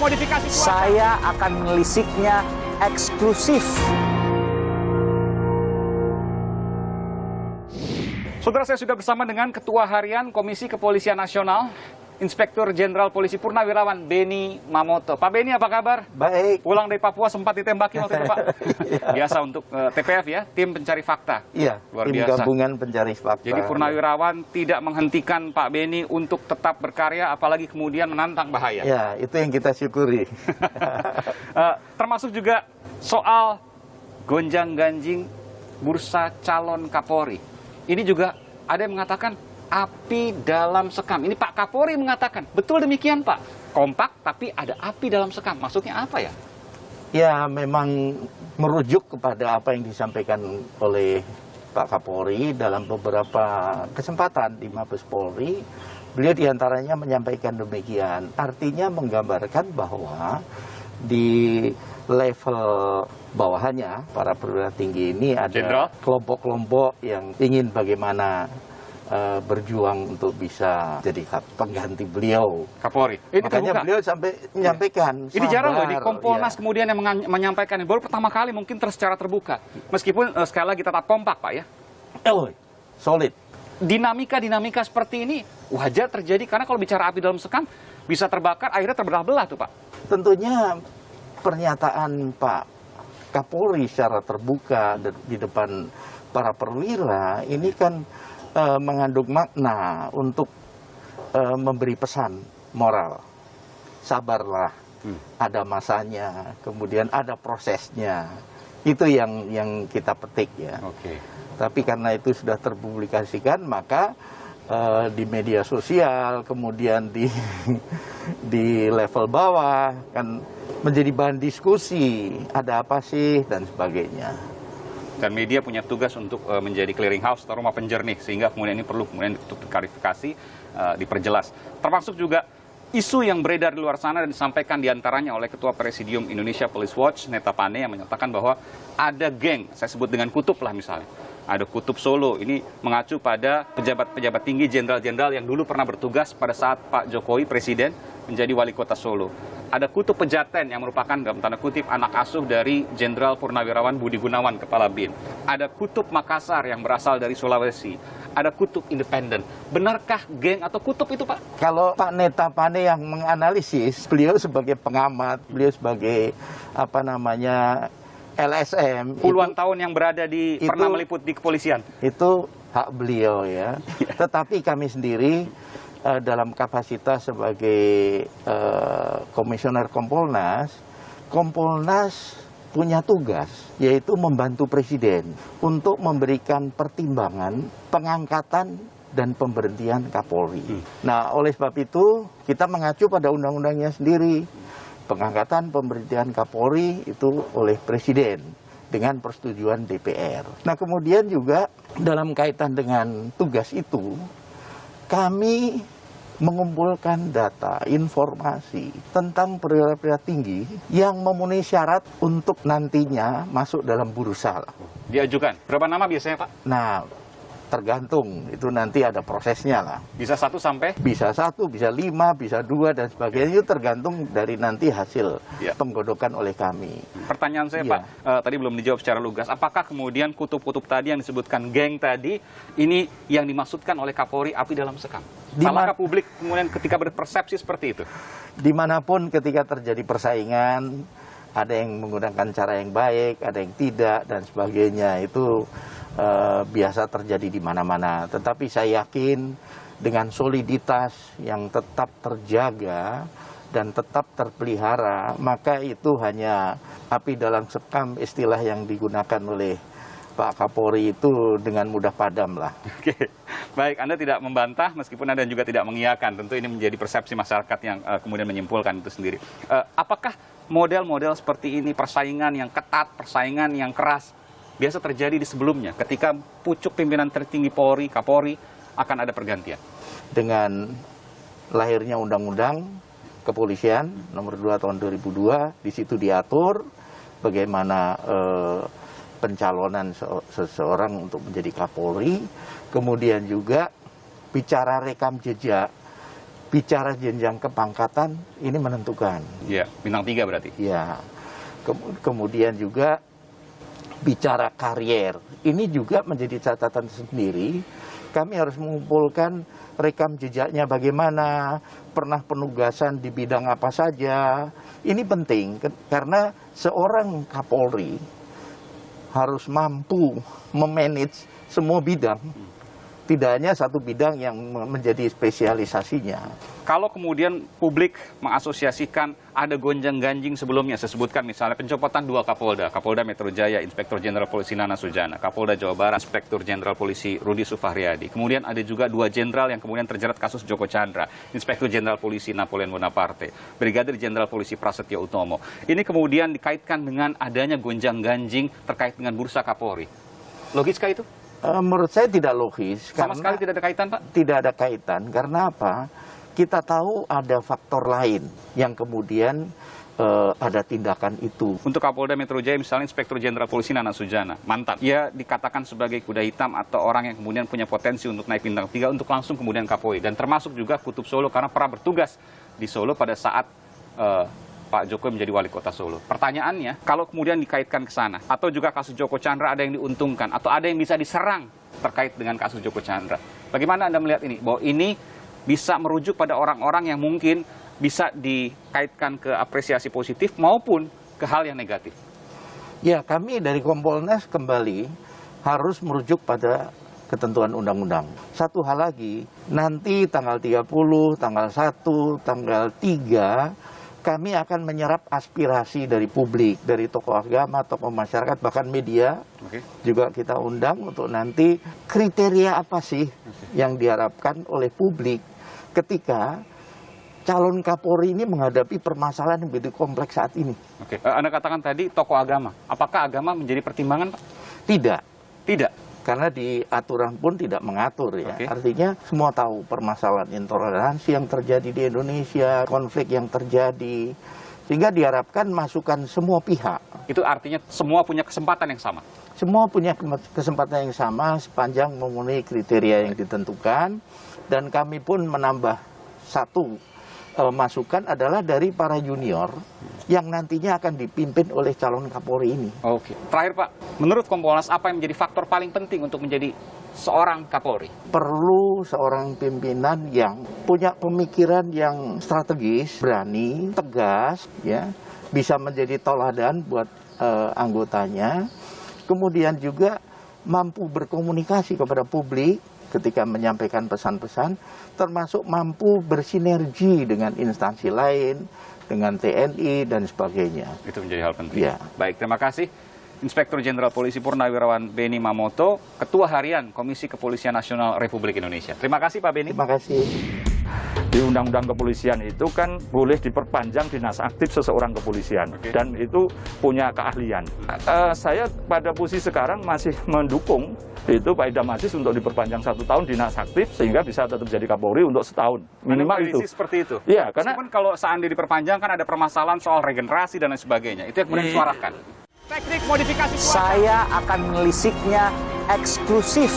modifikasi cuaca. Saya akan melisiknya eksklusif. Saudara, saya sudah bersama dengan Ketua Harian Komisi Kepolisian Nasional, Inspektur Jenderal Polisi Purnawirawan Beni Mamoto. Pak Beni, apa kabar? Baik. Pulang dari Papua sempat ditembaki waktu itu, Pak. Biasa untuk TPF ya, tim pencari fakta. Iya, luar tim biasa. gabungan pencari fakta. Jadi Purnawirawan tidak menghentikan Pak Beni untuk tetap berkarya, apalagi kemudian menantang bahaya. Ya, itu yang kita syukuri. Termasuk juga soal gonjang-ganjing bursa calon Kapolri. Ini juga ada yang mengatakan api dalam sekam. Ini Pak Kapolri mengatakan, betul demikian Pak. Kompak tapi ada api dalam sekam. Maksudnya apa ya? Ya, memang merujuk kepada apa yang disampaikan oleh Pak Kapolri dalam beberapa kesempatan di Mabes Polri. Beliau diantaranya menyampaikan demikian. Artinya menggambarkan bahwa di level bawahannya, para perwira tinggi ini ada kelompok-kelompok yang ingin bagaimana berjuang untuk bisa jadi pengganti beliau. Kapolri. Ini makanya terbuka. beliau sampai menyampaikan. Ini jarang loh di Kompolnas ya. kemudian yang menyampaikan. Baru pertama kali mungkin secara terbuka. Meskipun sekali lagi tetap kompak Pak ya. Oh, solid. Dinamika seperti ini wajar terjadi karena kalau bicara api dalam sekam bisa terbakar, akhirnya terbelah-belah tuh Pak. Tentunya pernyataan Pak Kapolri secara terbuka di depan para perwira ini kan mengandung makna untuk memberi pesan moral. Sabarlah, ada masanya, kemudian ada prosesnya. Itu yang kita petik ya. Oke. Tapi karena itu sudah terpublikasikan, maka di media sosial, kemudian di level bawah kan menjadi bahan diskusi, ada apa sih dan sebagainya. Dan media punya tugas untuk menjadi clearing house atau rumah penjernih, sehingga kemudian ini perlu kemudian diklarifikasi, diperjelas. Termasuk juga isu yang beredar di luar sana dan disampaikan diantaranya oleh Ketua Presidium Indonesia Police Watch, Neta Pane, yang menyatakan bahwa ada geng, saya sebut dengan kutub lah misalnya. Ada kutub Solo, ini mengacu pada pejabat-pejabat tinggi, jenderal-jenderal yang dulu pernah bertugas pada saat Pak Jokowi Presiden menjadi wali kota Solo. Ada kutub Pejaten yang merupakan dalam tanda kutip anak asuh dari Jenderal Purnawirawan Budi Gunawan, Kepala BIN. Ada kutub Makassar yang berasal dari Sulawesi. Ada kutub independen. Benarkah geng atau kutub itu Pak? Kalau Pak Neta Pane yang menganalisis, beliau sebagai pengamat, beliau sebagai LSM. Puluhan tahun yang berada pernah meliput di kepolisian. Itu hak beliau ya. Tetapi kami sendiri dalam kapasitas sebagai komisioner Kompolnas punya tugas, yaitu membantu Presiden untuk memberikan pertimbangan pengangkatan dan pemberhentian Kapolri. Nah, oleh sebab itu kita mengacu pada undang-undangnya sendiri. Pengangkatan pemberhentian Kapolri itu oleh Presiden dengan persetujuan DPR. Nah, kemudian juga dalam kaitan dengan tugas itu, kami mengumpulkan data, informasi tentang perwira-perwira tinggi yang memenuhi syarat untuk nantinya masuk dalam bursa. Diajukan. Berapa nama biasanya Pak? Nah, tergantung, itu nanti ada prosesnya lah. Bisa 1 sampai? Bisa 1, bisa 5, bisa 2, dan sebagainya. Itu tergantung dari nanti hasil penggodokan oleh kami. Pertanyaan saya Pak, tadi belum dijawab secara lugas. Apakah kemudian kutub-kutub tadi yang disebutkan geng tadi, ini yang dimaksudkan oleh Kapolri api dalam sekam? Salahkah publik kemudian ketika berpersepsi seperti itu? Dimanapun ketika terjadi persaingan, ada yang menggunakan cara yang baik, ada yang tidak, dan sebagainya. Itu biasa terjadi di mana-mana. Tetapi saya yakin dengan soliditas yang tetap terjaga dan tetap terpelihara, maka itu hanya api dalam sekam, istilah yang digunakan oleh Pak Kapolri itu dengan mudah padam lah. Oke, baik, Anda tidak membantah meskipun Anda juga tidak mengiyakan. Tentu ini menjadi persepsi masyarakat yang kemudian menyimpulkan itu sendiri. Apakah model-model seperti ini, persaingan yang ketat, persaingan yang keras, biasa terjadi di sebelumnya ketika pucuk pimpinan tertinggi Polri, Kapolri, akan ada pergantian? Dengan lahirnya Undang-Undang Kepolisian nomor 2 tahun 2002, di situ diatur bagaimana pencalonan seseorang untuk menjadi Kapolri, kemudian juga bicara rekam jejak bicara jenjang kepangkatan ini menentukan. Iya, bintang 3 berarti. Ya, kemudian juga bicara karier, ini juga menjadi catatan sendiri. Kami harus mengumpulkan rekam jejaknya bagaimana, pernah penugasan di bidang apa saja. Ini penting, karena seorang Kapolri harus mampu memanage semua bidang. Tidak hanya satu bidang yang menjadi spesialisasinya. Kalau kemudian publik mengasosiasikan ada gonjang-ganjing sebelumnya, saya sebutkan misalnya pencopotan 2 Kapolda, Kapolda Metro Jaya, Inspektur Jenderal Polisi Nana Sujana, Kapolda Jawa Barat, Inspektur Jenderal Polisi Rudi Sufahriadi. Kemudian ada juga 2 jenderal yang kemudian terjerat kasus Joko Chandra, Inspektur Jenderal Polisi Napoleon Bonaparte, Brigadir Jenderal Polisi Prasetyo Utomo. Ini kemudian dikaitkan dengan adanya gonjang-ganjing terkait dengan bursa Kapolri. Logiskah itu? Menurut saya tidak logis. Sama sekali tidak ada kaitan, Pak? Tidak ada kaitan, karena apa? Kita tahu ada faktor lain yang kemudian ada tindakan itu. Untuk Kapolda Metro Jaya misalnya Inspektur Jenderal Polisi Nana Sujana, mantan. Ia dikatakan sebagai kuda hitam atau orang yang kemudian punya potensi untuk naik bintang 3 untuk langsung kemudian Kapolri. Dan termasuk juga Kutub Solo karena pernah bertugas di Solo pada saat Pak Jokowi menjadi wali kota Solo. Pertanyaannya, kalau kemudian dikaitkan ke sana, atau juga kasus Joko Chandra ada yang diuntungkan, atau ada yang bisa diserang terkait dengan kasus Joko Chandra. Bagaimana Anda melihat ini? Bahwa ini bisa merujuk pada orang-orang yang mungkin bisa dikaitkan ke apresiasi positif maupun ke hal yang negatif. Ya, kami dari Kompolnas kembali harus merujuk pada ketentuan undang-undang. Satu hal lagi, nanti tanggal 30, tanggal 1, tanggal 3, kami akan menyerap aspirasi dari publik, dari tokoh agama, tokoh masyarakat, bahkan media. Juga kita undang untuk nanti kriteria apa sih yang diharapkan oleh publik ketika calon Kapolri ini menghadapi permasalahan yang begitu kompleks saat ini. Anda katakan tadi tokoh agama. Apakah agama menjadi pertimbangan, Pak? Tidak. Tidak? Karena di aturan pun tidak mengatur ya. Artinya semua tahu permasalahan intoleransi yang terjadi di Indonesia, konflik yang terjadi. Sehingga diharapkan masukan semua pihak. Itu artinya semua punya kesempatan yang sama? Semua punya kesempatan yang sama sepanjang memenuhi kriteria yang ditentukan. Dan kami pun menambah satu masukan adalah dari para junior yang nantinya akan dipimpin oleh calon Kapolri ini. Oke. Terakhir Pak, menurut Kompolnas apa yang menjadi faktor paling penting untuk menjadi seorang Kapolri? Perlu seorang pimpinan yang punya pemikiran yang strategis, berani, tegas, ya, bisa menjadi teladan buat anggotanya. Kemudian juga mampu berkomunikasi kepada publik ketika menyampaikan pesan-pesan, termasuk mampu bersinergi dengan instansi lain, dengan TNI, dan sebagainya. Itu menjadi hal penting. Ya. Baik, terima kasih. Inspektur Jenderal Polisi Purnawirawan Beni Mamoto, Ketua Harian Komisi Kepolisian Nasional Republik Indonesia. Terima kasih Pak Beni. Terima kasih. Di Undang-Undang Kepolisian itu kan boleh diperpanjang dinas aktif seseorang kepolisian. Dan itu punya keahlian. Saya pada posisi sekarang masih mendukung itu Pak Idam Aziz untuk diperpanjang 1 tahun dinas aktif sehingga bisa tetap jadi Kapolri untuk setahun. Minimal itu. Seperti itu? Iya, karena meskipun kalau seandainya diperpanjang kan ada permasalahan soal regenerasi dan lain sebagainya. Itu yang kemudian disuarakan. Teknik modifikasi Saya akan menelisiknya eksklusif